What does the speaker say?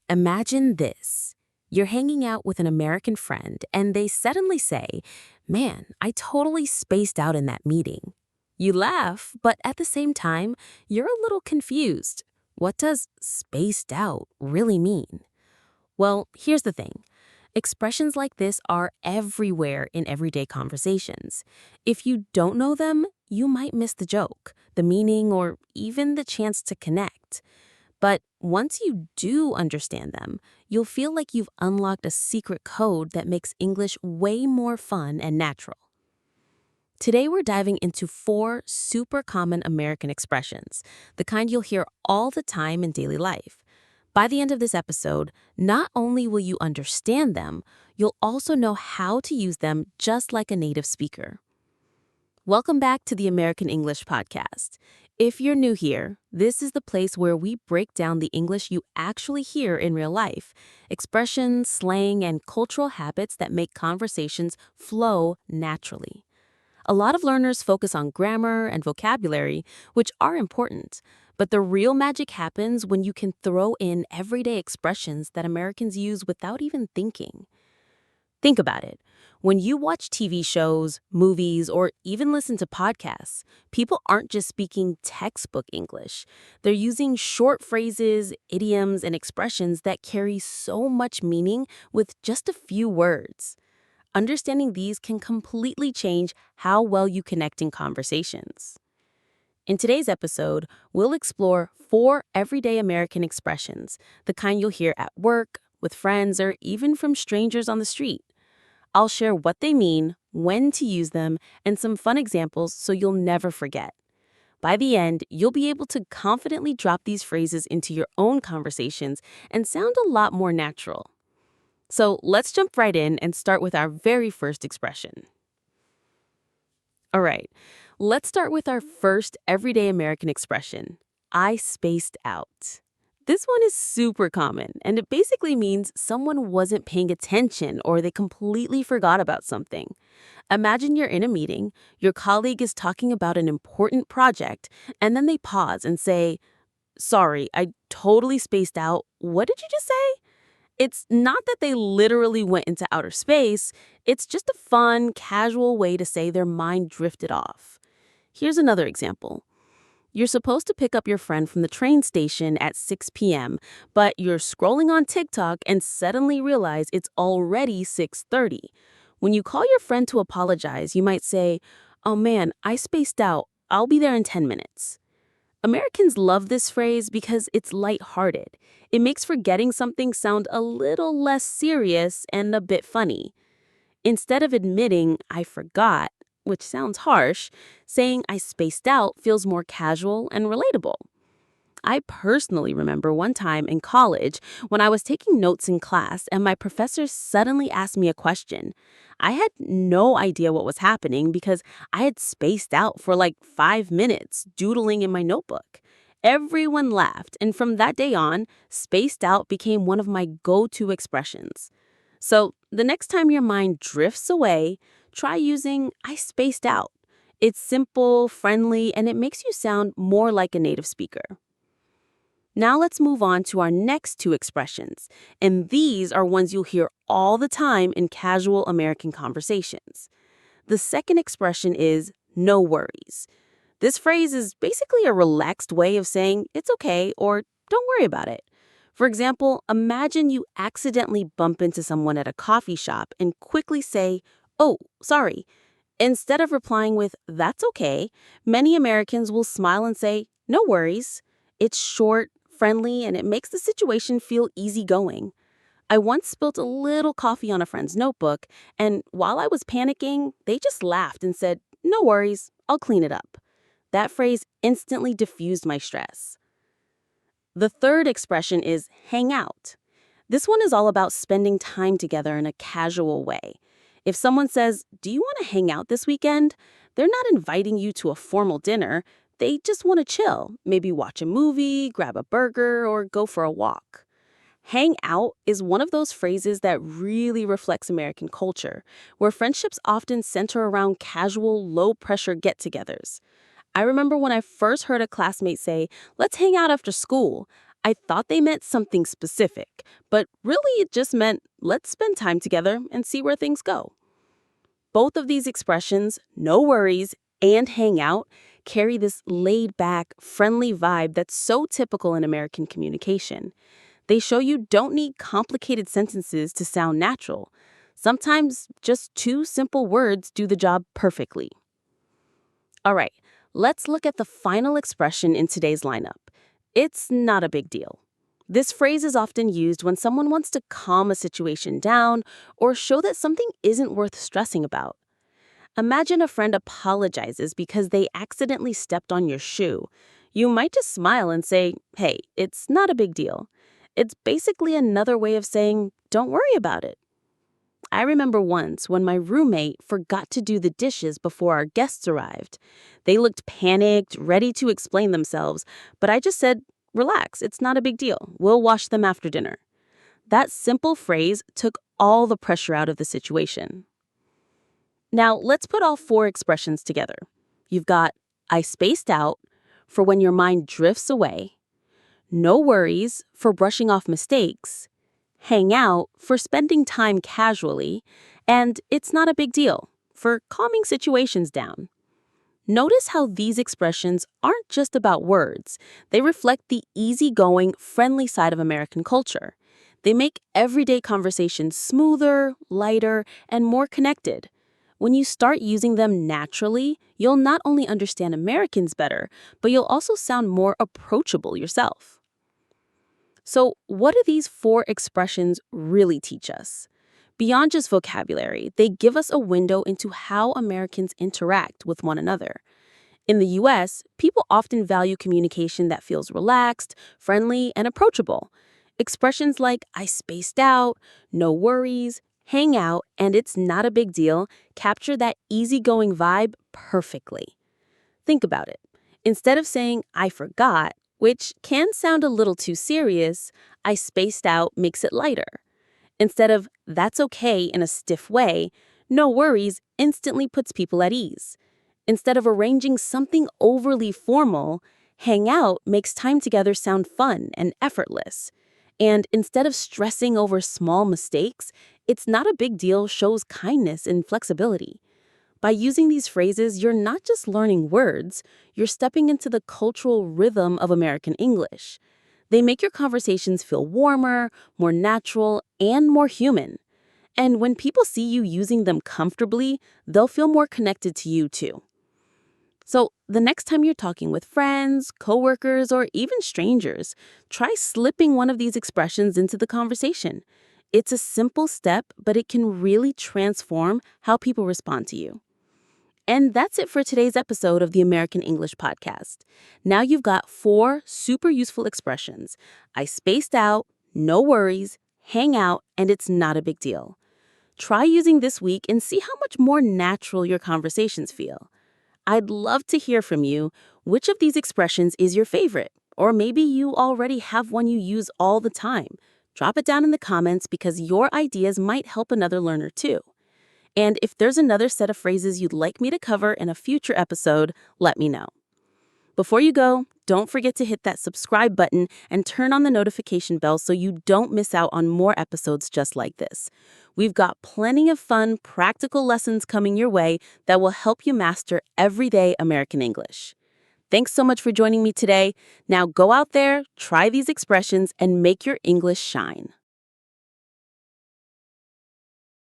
Imagine this. You're hanging out with an American friend, and they suddenly say, "Man, I totally spaced out in that meeting." You laugh, but at the same time, you're a little confused. What does spaced out really mean? Well, here's the thing. Expressions like this are everywhere in everyday conversations. If you don't know them, you might miss the joke, the meaning, or even the chance to connect. But once you do understand them, you'll feel like you've unlocked a secret code that makes English way more fun and natural. Today, we're diving into 4 super common American expressions, the kind you'll hear all the time in daily life. By the end of this episode, not only will you understand them, you'll also know how to use them just like a native speaker. Welcome back to the American English Podcast. If you're new here, this is the place where we break down the English you actually hear in real life, expressions, slang, and cultural habits that make conversations flow naturally. A lot of learners focus on grammar and vocabulary, which are important, but the real magic happens when you can throw in everyday expressions that Americans use without even thinking. Think about it. When you watch TV shows, movies, or even listen to podcasts, people aren't just speaking textbook English. They're using short phrases, idioms, and expressions that carry so much meaning with just a few words. Understanding these can completely change how well you connect in conversations. In today's episode, we'll explore 4 everyday American expressions, the kind you'll hear at work, with friends, or even from strangers on the street. I'll share what they mean, when to use them, and some fun examples so you'll never forget. By the end, you'll be able to confidently drop these phrases into your own conversations and sound a lot more natural. So let's jump right in and start with our very first expression. All right, let's start with our first everyday American expression, I spaced out. This one is super common, and it basically means someone wasn't paying attention or they completely forgot about something. Imagine you're in a meeting, your colleague is talking about an important project, and then they pause and say, "Sorry, I totally spaced out. What did you just say?" It's not that they literally went into outer space, it's just a fun, casual way to say their mind drifted off. Here's another example. You're supposed to pick up your friend from the train station at 6 p.m., but you're scrolling on TikTok and suddenly realize it's already 6:30. When you call your friend to apologize, you might say, "Oh man, I spaced out. I'll be there in 10 minutes." Americans love this phrase because it's lighthearted. It makes forgetting something sound a little less serious and a bit funny. Instead of admitting, "I forgot," which sounds harsh, saying "I spaced out" feels more casual and relatable. I personally remember one time in college when I was taking notes in class and my professor suddenly asked me a question. I had no idea what was happening because I had spaced out for like 5 minutes doodling in my notebook. Everyone laughed, and from that day on, spaced out became one of my go-to expressions. So the next time your mind drifts away, try using "I spaced out." It's simple, friendly, and it makes you sound more like a native speaker. Now let's move on to our next 2 expressions, and these are ones you'll hear all the time in casual American conversations. The second expression is "no worries." This phrase is basically a relaxed way of saying "it's okay" or "don't worry about it." For example, imagine you accidentally bump into someone at a coffee shop and quickly say, "Oh, sorry." Instead of replying with "that's okay," many Americans will smile and say, "No worries." It's short, friendly, and it makes the situation feel easygoing. I once spilled a little coffee on a friend's notebook, and while I was panicking, they just laughed and said, "No worries, I'll clean it up." That phrase instantly diffused my stress. The third expression is hang out. This one is all about spending time together in a casual way. If someone says, "Do you want to hang out this weekend?" they're not inviting you to a formal dinner. They just want to chill, maybe watch a movie, grab a burger, or go for a walk. Hang out is one of those phrases that really reflects American culture, where friendships often center around casual, low-pressure get-togethers. I remember when I first heard a classmate say, "Let's hang out after school." I thought they meant something specific, but really it just meant let's spend time together and see where things go. Both of these expressions, no worries and hang out, carry this laid back, friendly vibe that's so typical in American communication. They show you don't need complicated sentences to sound natural. Sometimes just two simple words do the job perfectly. All right, let's look at the final expression in today's lineup. It's not a big deal. This phrase is often used when someone wants to calm a situation down or show that something isn't worth stressing about. Imagine a friend apologizes because they accidentally stepped on your shoe. You might just smile and say, hey, it's not a big deal. It's basically another way of saying, don't worry about it. I remember once when my roommate forgot to do the dishes before our guests arrived. They looked panicked, ready to explain themselves, but I just said, relax, it's not a big deal. We'll wash them after dinner. That simple phrase took all the pressure out of the situation. Now, let's put all four expressions together. You've got I spaced out for when your mind drifts away, no worries for brushing off mistakes, hang out for spending time casually, and it's not a big deal for calming situations down. Notice how these expressions aren't just about words. They reflect the easygoing, friendly side of American culture. They make everyday conversations smoother, lighter, and more connected. When you start using them naturally, you'll not only understand Americans better, but you'll also sound more approachable yourself. So, what do these four expressions really teach us? Beyond just vocabulary, they give us a window into how Americans interact with one another. In the US, people often value communication that feels relaxed, friendly, and approachable. Expressions like I spaced out, no worries, hang out, and it's not a big deal capture that easygoing vibe perfectly. Think about it. Instead of saying I forgot, which can sound a little too serious, I spaced out makes it lighter. Instead of that's okay in a stiff way, no worries instantly puts people at ease. Instead of arranging something overly formal, hang out makes time together sound fun and effortless. And instead of stressing over small mistakes, it's not a big deal shows kindness and flexibility. By using these phrases, you're not just learning words, you're stepping into the cultural rhythm of American English. They make your conversations feel warmer, more natural, and more human. And when people see you using them comfortably, they'll feel more connected to you too. So, the next time you're talking with friends, coworkers, or even strangers, try slipping one of these expressions into the conversation. It's a simple step, but it can really transform how people respond to you. And that's it for today's episode of the American English Podcast. Now you've got four super useful expressions. I spaced out, no worries, hang out, and it's not a big deal. Try using this week and see how much more natural your conversations feel. I'd love to hear from you. Which of these expressions is your favorite? Or maybe you already have one you use all the time. Drop it down in the comments because your ideas might help another learner too. And if there's another set of phrases you'd like me to cover in a future episode, let me know. Before you go, don't forget to hit that subscribe button and turn on the notification bell so you don't miss out on more episodes just like this. We've got plenty of fun, practical lessons coming your way that will help you master everyday American English. Thanks so much for joining me today. Now go out there, try these expressions, and make your English shine.